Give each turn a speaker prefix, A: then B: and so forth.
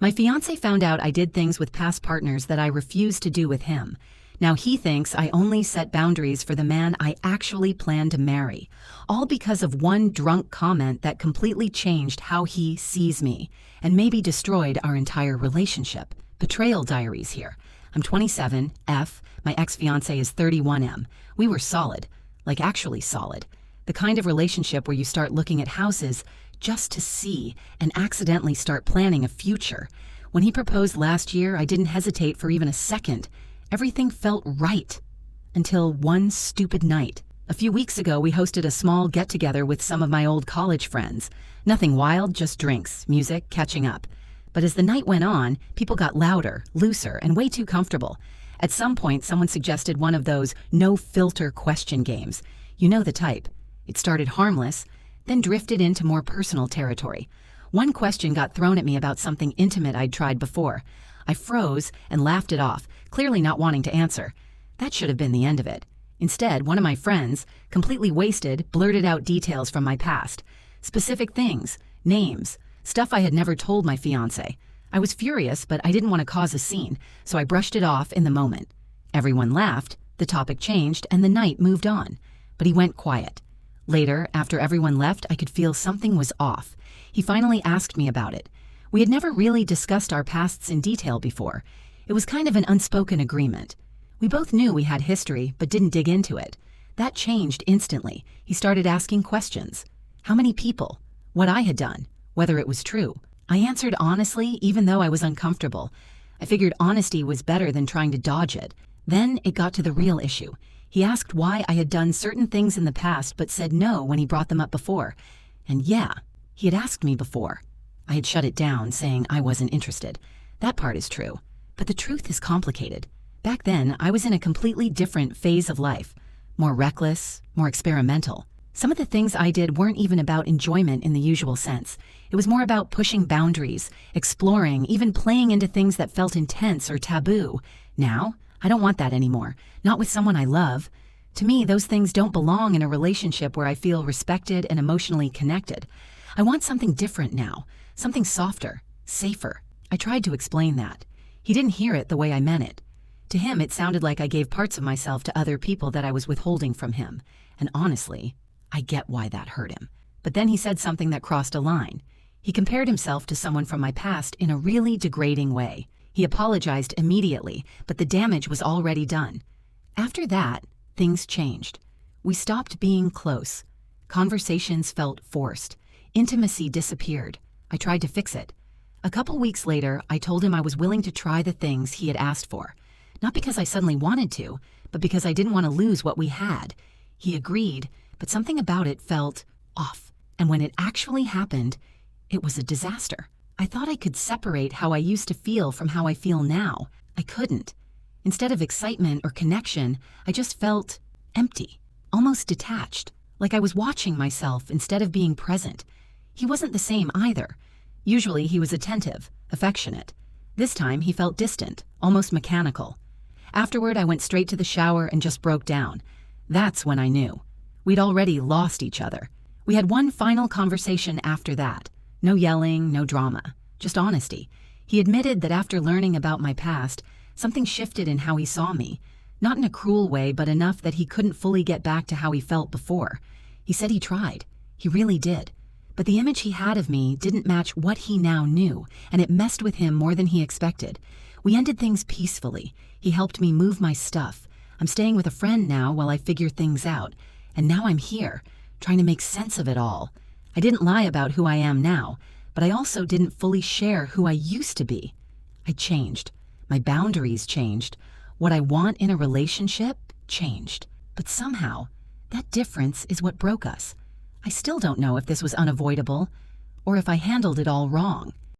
A: My fiancé found out I did things with past partners that I refused to do with him. Now he thinks I only set boundaries for the man I actually plan to marry, all because of one drunk comment that completely changed how he sees me and maybe destroyed our entire relationship. Betrayal diaries here. I'm 27, F, my ex-fiancé is 31M. We were solid, like actually solid. The kind of relationship where you start looking at houses just to see and accidentally start planning a future. When he proposed last year, I didn't hesitate for even a second. Everything felt right. Until one stupid night. A few weeks ago, we hosted a small get-together with some of my old college friends. Nothing wild, just drinks, music, catching up. But as the night went on, people got louder, looser, and way too comfortable. At some point, someone suggested one of those no-filter question games. You know the type. It started harmless, then drifted into more personal territory. One question got thrown at me about something intimate I'd tried before. I froze and laughed it off, clearly not wanting to answer. That should have been the end of it. Instead, one of my friends, completely wasted, blurted out details from my past. Specific things, names, stuff I had never told my fiancé. I was furious, but I didn't want to cause a scene, so I brushed it off in the moment. Everyone laughed, the topic changed, and the night moved on. But he went quiet. Later, after everyone left, I could feel something was off. He finally asked me about it. We had never really discussed our pasts in detail before. It was kind of an unspoken agreement. We both knew we had history, but didn't dig into it. That changed instantly. He started asking questions. How many people? What I had done? Whether it was true. I answered honestly, even though I was uncomfortable. I figured honesty was better than trying to dodge it. Then it got to the real issue. He asked why I had done certain things in the past but said no when he brought them up before. And yeah, he had asked me before. I had shut it down, saying I wasn't interested. That part is true. But the truth is complicated. Back then, I was in a completely different phase of life. More reckless, more experimental. Some of the things I did weren't even about enjoyment in the usual sense. It was more about pushing boundaries, exploring, even playing into things that felt intense or taboo. Now, I don't want that anymore. Not with someone I love. To me, those things don't belong in a relationship where I feel respected and emotionally connected. I want something different now. Something softer, safer. I tried to explain that. He didn't hear it the way I meant it. To him, it sounded like I gave parts of myself to other people that I was withholding from him. And honestly, I get why that hurt him. But then he said something that crossed a line. He compared himself to someone from my past in a really degrading way. He apologized immediately, but the damage was already done. After that, things changed. We stopped being close. Conversations felt forced. Intimacy disappeared. I tried to fix it. A couple weeks later, I told him I was willing to try the things he had asked for. Not because I suddenly wanted to, but because I didn't want to lose what we had. He agreed, but something about it felt off. And when it actually happened, it was a disaster. I thought I could separate how I used to feel from how I feel now. I couldn't. Instead of excitement or connection, I just felt empty, almost detached, like I was watching myself instead of being present. He wasn't the same either. Usually he was attentive, affectionate. This time he felt distant, almost mechanical. Afterward, I went straight to the shower and just broke down. That's when I knew. We'd already lost each other. We had one final conversation after that. No yelling, no drama, just honesty. He admitted that after learning about my past, something shifted in how he saw me. Not in a cruel way, but enough that he couldn't fully get back to how he felt before. He said he tried. He really did. But the image he had of me didn't match what he now knew, and it messed with him more than he expected. We ended things peacefully. He helped me move my stuff. I'm staying with a friend now while I figure things out. And now I'm here, trying to make sense of it all. I didn't lie about who I am now, but I also didn't fully share who I used to be. I changed. My boundaries changed. What I want in a relationship changed. But somehow, that difference is what broke us. I still don't know if this was unavoidable, or if I handled it all wrong.